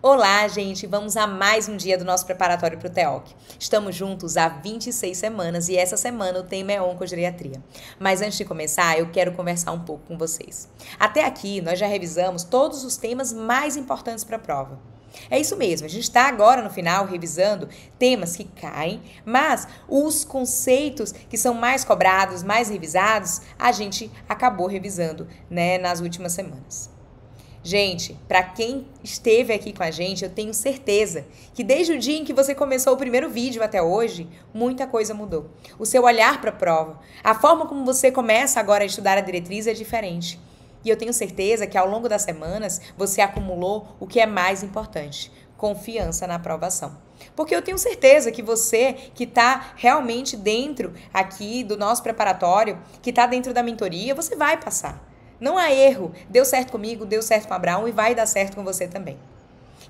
Olá, gente! Vamos a mais um dia do nosso preparatório para o TEOC. Estamos juntos há 26 semanas e essa semana o tema é oncogeriatria. Mas antes de começar, eu quero conversar um pouco com vocês. Até aqui, nós já revisamos todos os temas mais importantes para a prova. É isso mesmo, a gente está agora no final revisando temas que caem, mas os conceitos que são mais cobrados, mais revisados, a gente acabou revisando, nas últimas semanas. Gente, para quem esteve aqui com a gente, eu tenho certeza que desde o dia em que você começou o primeiro vídeo até hoje, muita coisa mudou. O seu olhar para a prova, a forma como você começa agora a estudar a diretriz é diferente. E eu tenho certeza que ao longo das semanas você acumulou o que é mais importante, confiança na aprovação. Porque eu tenho certeza que você que está realmente dentro aqui do nosso preparatório, que está dentro da mentoria, você vai passar. Não há erro. Deu certo comigo, deu certo com o Abraão e vai dar certo com você também.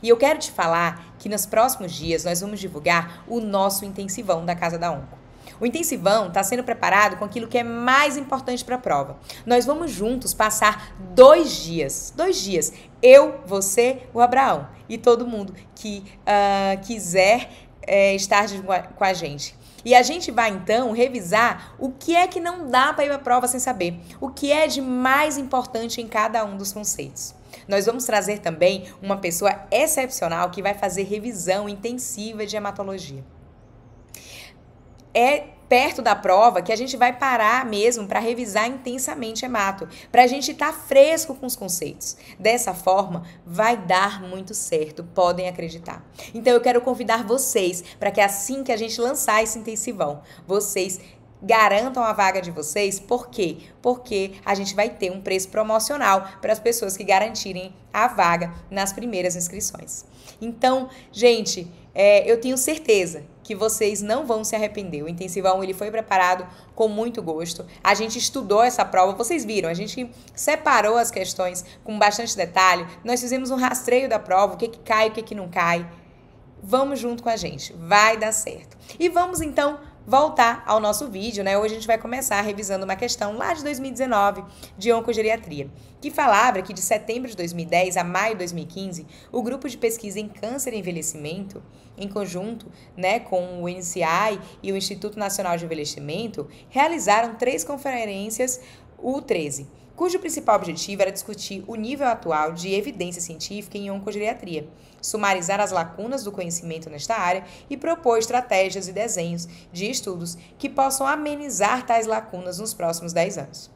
E eu quero te falar que nos próximos dias nós vamos divulgar o nosso intensivão da Casa da Onco. O intensivão está sendo preparado com aquilo que é mais importante para a prova. Nós vamos juntos passar 2 dias. 2 dias. Eu, você, o Abraão e todo mundo que quiser estar com a gente. E a gente vai, então, revisar o que é que não dá para ir para a prova sem saber. O que é de mais importante em cada um dos conceitos. Nós vamos trazer também uma pessoa excepcional que vai fazer revisão intensiva de hematologia. É perto da prova que a gente vai parar mesmo para revisar intensamente hemato, para a gente estar fresco com os conceitos. Dessa forma, vai dar muito certo, podem acreditar. Então, eu quero convidar vocês para que assim que a gente lançar esse intensivão, vocês garantam a vaga de vocês. Por quê? Porque a gente vai ter um preço promocional para as pessoas que garantirem a vaga nas primeiras inscrições. Então, gente, eu tenho certeza que vocês não vão se arrepender. O intensivão ele foi preparado com muito gosto. A gente estudou essa prova, vocês viram, a gente separou as questões com bastante detalhe. Nós fizemos um rastreio da prova, o que cai, o que não cai. Vamos junto com a gente, vai dar certo. E vamos então voltar ao nosso vídeo, Hoje a gente vai começar revisando uma questão lá de 2019 de oncogeriatria, que falava que de setembro de 2010 a maio de 2015, o grupo de pesquisa em câncer e envelhecimento, em conjunto, com o NCI e o Instituto Nacional de Envelhecimento, realizaram 3 conferências, o 13, cujo principal objetivo era discutir o nível atual de evidência científica em oncogeriatria, sumarizar as lacunas do conhecimento nesta área e propor estratégias e desenhos de estudos que possam amenizar tais lacunas nos próximos 10 anos.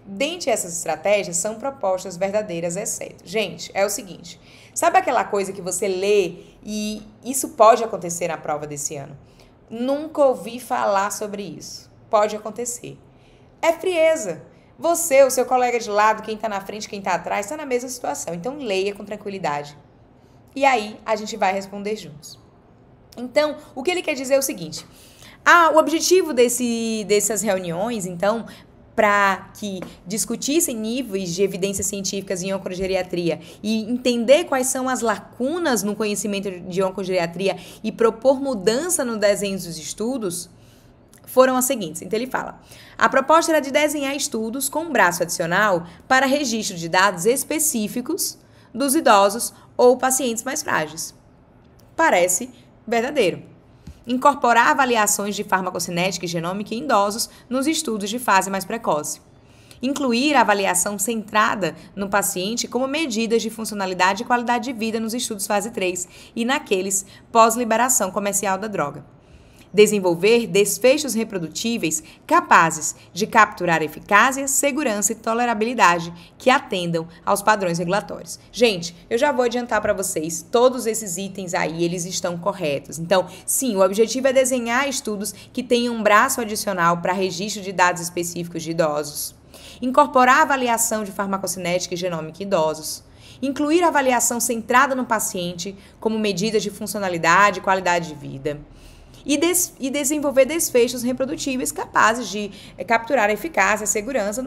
Dentre essas estratégias são propostas verdadeiras, exceto. Gente, é o seguinte, sabe aquela coisa que você lê e isso pode acontecer na prova desse ano? Nunca ouvi falar sobre isso. Pode acontecer. É frieza. Você, o seu colega de lado, quem está na frente, quem está atrás, está na mesma situação. Então, leia com tranquilidade. E aí, a gente vai responder juntos. Então, o que ele quer dizer é o seguinte. O objetivo dessas reuniões, então, para que discutissem níveis de evidências científicas em oncogeriatria e entender quais são as lacunas no conhecimento de oncogeriatria e propor mudança no desenho dos estudos, foram as seguintes. Então, ele fala, a proposta era de desenhar estudos com um braço adicional para registro de dados específicos dos idosos ou pacientes mais frágeis. Parece verdadeiro. Incorporar avaliações de farmacocinética e genômica em idosos nos estudos de fase mais precoce. Incluir a avaliação centrada no paciente como medidas de funcionalidade e qualidade de vida nos estudos fase 3 e naqueles pós-liberação comercial da droga. Desenvolver desfechos reprodutíveis capazes de capturar eficácia, segurança e tolerabilidade que atendam aos padrões regulatórios. Gente, eu já vou adiantar para vocês, todos esses itens aí, eles estão corretos. Então, sim, o objetivo é desenhar estudos que tenham um braço adicional para registro de dados específicos de idosos. Incorporar a avaliação de farmacocinética e genômica em idosos. Incluir a avaliação centrada no paciente como medidas de funcionalidade e qualidade de vida. E desenvolver desfechos reprodutíveis capazes de capturar a eficácia e segurança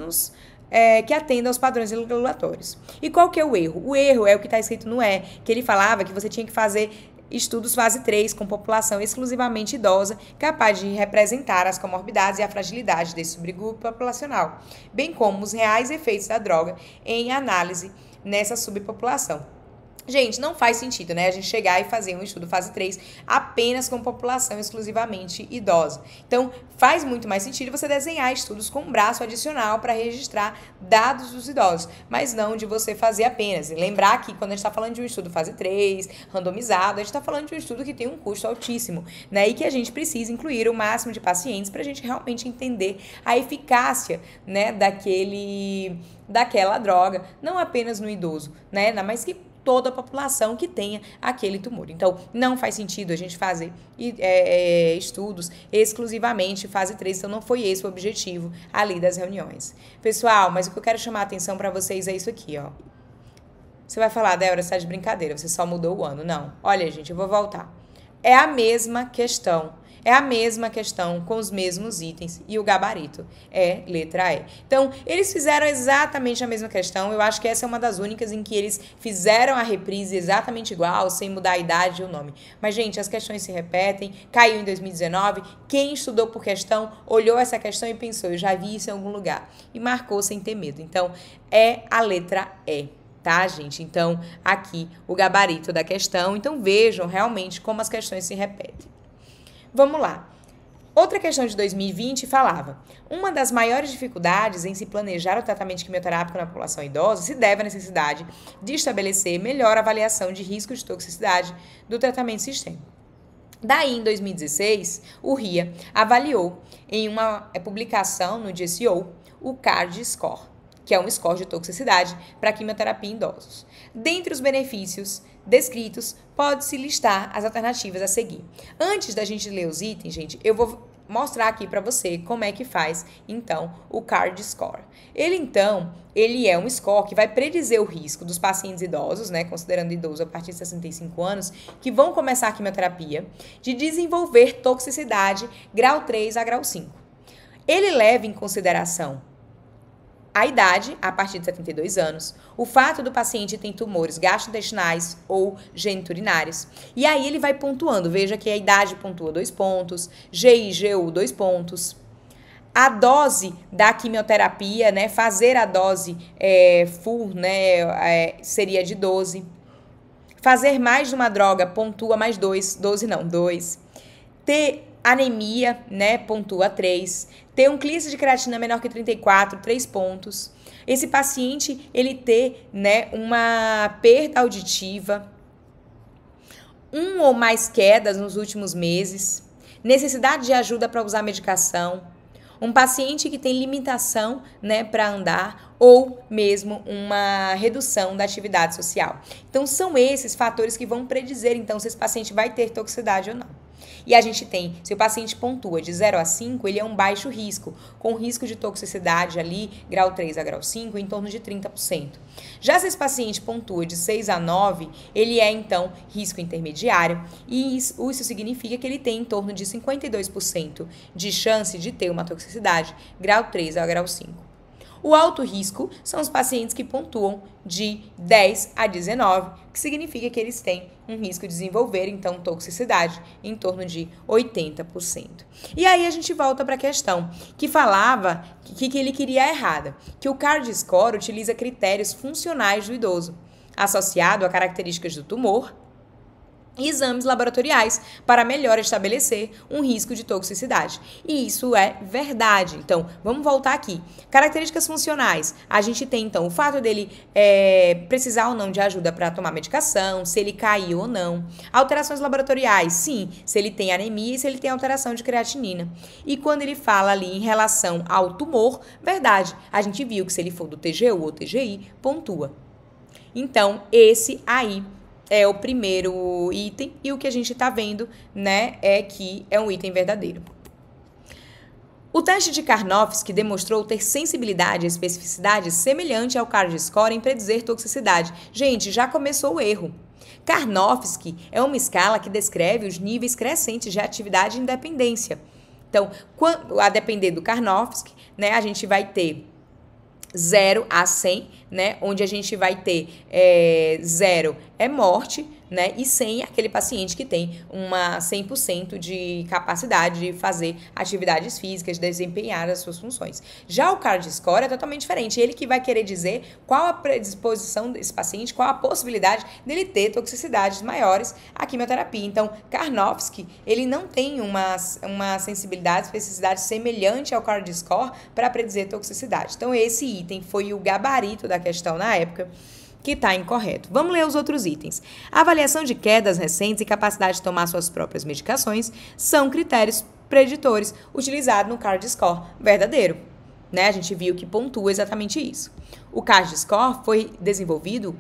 que atendam aos padrões regulatórios. E qual que é o erro? O erro é o que está escrito no que ele falava que você tinha que fazer estudos fase 3 com população exclusivamente idosa, capaz de representar as comorbidades e a fragilidade desse subgrupo populacional, bem como os reais efeitos da droga em análise nessa subpopulação. Gente, não faz sentido, né? A gente chegar e fazer um estudo fase 3 apenas com população exclusivamente idosa. Então, faz muito mais sentido você desenhar estudos com um braço adicional para registrar dados dos idosos, mas não de você fazer apenas. E lembrar que quando a gente está falando de um estudo fase 3, randomizado, a gente está falando de um estudo que tem um custo altíssimo, né? E que a gente precisa incluir o máximo de pacientes para a gente realmente entender a eficácia, né, daquela droga, não apenas no idoso, né? Mas que toda a população que tenha aquele tumor. Então, não faz sentido a gente fazer estudos exclusivamente fase 3, então não foi esse o objetivo ali das reuniões. Pessoal, mas o que eu quero chamar a atenção para vocês é isso aqui, ó. Você vai falar, Débora, você tá de brincadeira, você só mudou o ano. Não, olha, gente, eu vou voltar. É a mesma questão. É a mesma questão com os mesmos itens e o gabarito é letra E. Então, eles fizeram exatamente a mesma questão. Eu acho que essa é uma das únicas em que eles fizeram a reprise exatamente igual, sem mudar a idade e o nome. Mas, gente, as questões se repetem. Caiu em 2019. Quem estudou por questão, olhou essa questão e pensou, eu já vi isso em algum lugar. E marcou sem ter medo. Então, é a letra E. Tá, gente? Então, aqui o gabarito da questão. Então, vejam realmente como as questões se repetem. Vamos lá. Outra questão de 2020 falava: uma das maiores dificuldades em se planejar o tratamento quimioterápico na população idosa se deve à necessidade de estabelecer melhor avaliação de risco de toxicidade do tratamento sistêmico. Daí, em 2016, o RIA avaliou em uma publicação no JCO o CARD Score, que é um score de toxicidade para quimioterapia em idosos. Dentre os benefícios descritos, pode-se listar as alternativas a seguir. Antes da gente ler os itens, gente, eu vou mostrar aqui para você como é que faz, então, o CARD Score. Ele é um score que vai predizer o risco dos pacientes idosos, né, considerando idoso a partir de 65 anos, que vão começar a quimioterapia, de desenvolver toxicidade grau 3 a grau 5. Ele leva em consideração a idade, a partir de 72 anos, o fato do paciente ter tumores gastrointestinais ou geniturinários. E aí ele vai pontuando. Veja que a idade pontua 2 pontos, GI, GU 2 pontos. A dose da quimioterapia, né, fazer a dose full, né, seria de 12. Fazer mais de uma droga pontua mais 2, 12 não, 2. Ter anemia, né, pontua 3. Ter um clínice de creatina menor que 34, 3 pontos. Esse paciente, ele ter, né, uma perda auditiva, um ou mais quedas nos últimos meses, necessidade de ajuda para usar medicação, um paciente que tem limitação, né, para andar ou mesmo uma redução da atividade social. Então, são esses fatores que vão predizer, então, se esse paciente vai ter toxicidade ou não. E a gente tem, se o paciente pontua de 0 a 5, ele é um baixo risco, com risco de toxicidade ali, grau 3 a grau 5, em torno de 30%. Já se esse paciente pontua de 6 a 9, ele é, então, risco intermediário, e isso significa que ele tem em torno de 52% de chance de ter uma toxicidade, grau 3 a grau 5. O alto risco são os pacientes que pontuam de 10 a 19, que significa que eles têm um risco de desenvolver, então, toxicidade em torno de 80%. E aí a gente volta para a questão que falava que ele queria errada, que o CARD Score utiliza critérios funcionais do idoso, associado a características do tumor, e exames laboratoriais para melhor estabelecer um risco de toxicidade. E isso é verdade. Então, vamos voltar aqui. Características funcionais. A gente tem, então, o fato dele precisar ou não de ajuda para tomar medicação, se ele caiu ou não. Alterações laboratoriais, sim, se ele tem anemia e se ele tem alteração de creatinina. E quando ele fala ali em relação ao tumor, verdade, a gente viu que se ele for do TGU ou TGI, pontua. Então, esse aí é o primeiro item, e o que a gente está vendo, né, é que é um item verdadeiro. O teste de Karnofsky demonstrou ter sensibilidade e especificidade semelhante ao CARD Score em predizer toxicidade. Gente, já começou o erro. Karnofsky é uma escala que descreve os níveis crescentes de atividade e independência. Então, a depender do Karnofsky, né, a gente vai ter 0 a 100, né, onde a gente vai ter 0 é morte, né? E sem aquele paciente que tem uma 100% de capacidade de fazer atividades físicas, de desempenhar as suas funções. Já o CARD score é totalmente diferente. Ele que vai querer dizer qual a predisposição desse paciente, qual a possibilidade dele ter toxicidades maiores à quimioterapia. Então, Karnofsky, ele não tem uma sensibilidade, especificidade semelhante ao CARD score para predizer toxicidade. Então, esse item foi o gabarito da questão na época, que está incorreto. Vamos ler os outros itens. A avaliação de quedas recentes e capacidade de tomar suas próprias medicações são critérios preditores utilizados no CARD score verdadeiro. Né? A gente viu que pontua exatamente isso. O CARD score foi desenvolvido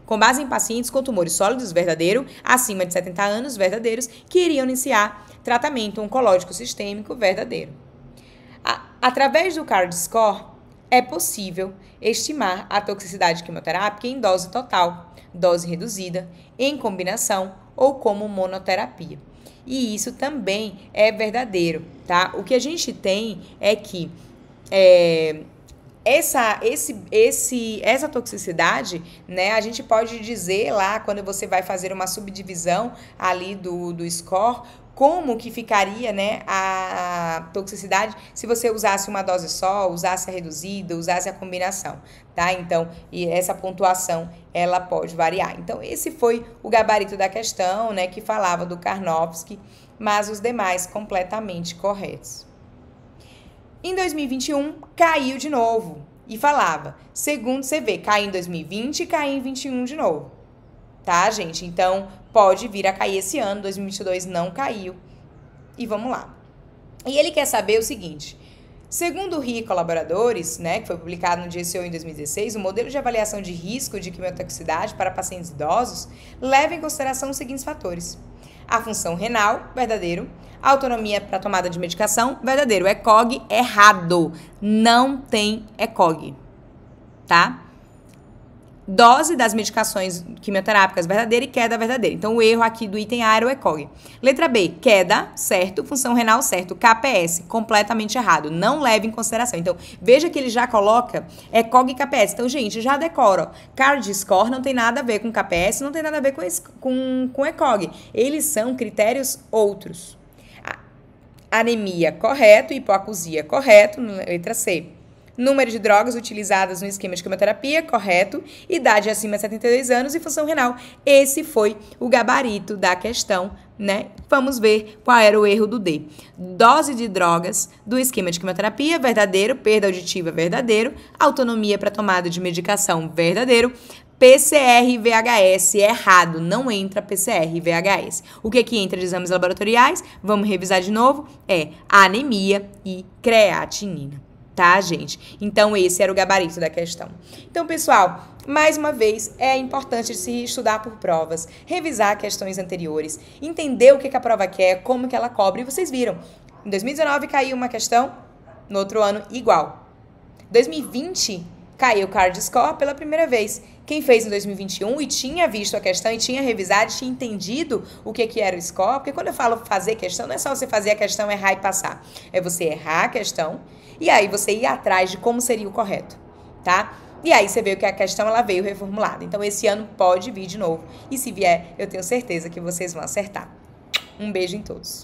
com base em pacientes com tumores sólidos verdadeiro, acima de 70 anos verdadeiros, que iriam iniciar tratamento oncológico sistêmico verdadeiro. Através do CARD score, é possível estimar a toxicidade quimioterápica em dose total, dose reduzida, em combinação ou como monoterapia. E isso também é verdadeiro, tá? O que a gente tem é que essa toxicidade, né, a gente pode dizer lá, quando você vai fazer uma subdivisão ali do score, como que ficaria, né, a toxicidade se você usasse uma dose só, usasse a reduzida, usasse a combinação, tá? Então, e essa pontuação, ela pode variar. Então, esse foi o gabarito da questão, né, que falava do Karnofsky, mas os demais completamente corretos. Em 2021, caiu de novo e falava, segundo CV, caiu em 2020 e caiu em 2021 de novo. Tá, gente? Então, pode vir a cair esse ano, 2022 não caiu. E vamos lá. E ele quer saber o seguinte, segundo o RI e colaboradores, né, que foi publicado no JCO em 2016, o modelo de avaliação de risco de quimiotoxicidade para pacientes idosos leva em consideração os seguintes fatores. A função renal, verdadeiro. A autonomia para tomada de medicação, verdadeiro. ECOG, errado. Não tem ECOG, tá? Dose das medicações quimioterápicas, verdadeira, e queda, verdadeira. Então, o erro aqui do item A era o ECOG. Letra B, queda, certo. Função renal, certo. KPS, completamente errado. Não leve em consideração. Então, veja que ele já coloca ECOG e KPS. Então, gente, já decora. CARD score não tem nada a ver com KPS, não tem nada a ver com ECOG. Eles são critérios outros. Anemia, correto. Hipoacusia, correto. Letra C. Número de drogas utilizadas no esquema de quimioterapia, correto. Idade acima de 72 anos e função renal. Esse foi o gabarito da questão, né? Vamos ver qual era o erro do D. Dose de drogas do esquema de quimioterapia, verdadeiro. Perda auditiva, verdadeiro. Autonomia para tomada de medicação, verdadeiro. PCR e VHS, errado, não entra PCR e VHS. O que entra de exames laboratoriais? Vamos revisar de novo? É anemia e creatinina. Tá, gente? Então, esse era o gabarito da questão. Então, pessoal, mais uma vez, é importante se estudar por provas, revisar questões anteriores, entender o que a prova quer, como que ela cobre. E vocês viram, em 2019 caiu uma questão, no outro ano igual. 2020 caiu o CARD score pela primeira vez. Quem fez em 2021 e tinha visto a questão e tinha revisado, tinha entendido o que era o score, porque quando eu falo fazer questão, não é só você fazer a questão, errar e passar. É você errar a questão e aí você ir atrás de como seria o correto, tá? E aí você vê que a questão ela veio reformulada. Então, esse ano pode vir de novo. E se vier, eu tenho certeza que vocês vão acertar. Um beijo em todos.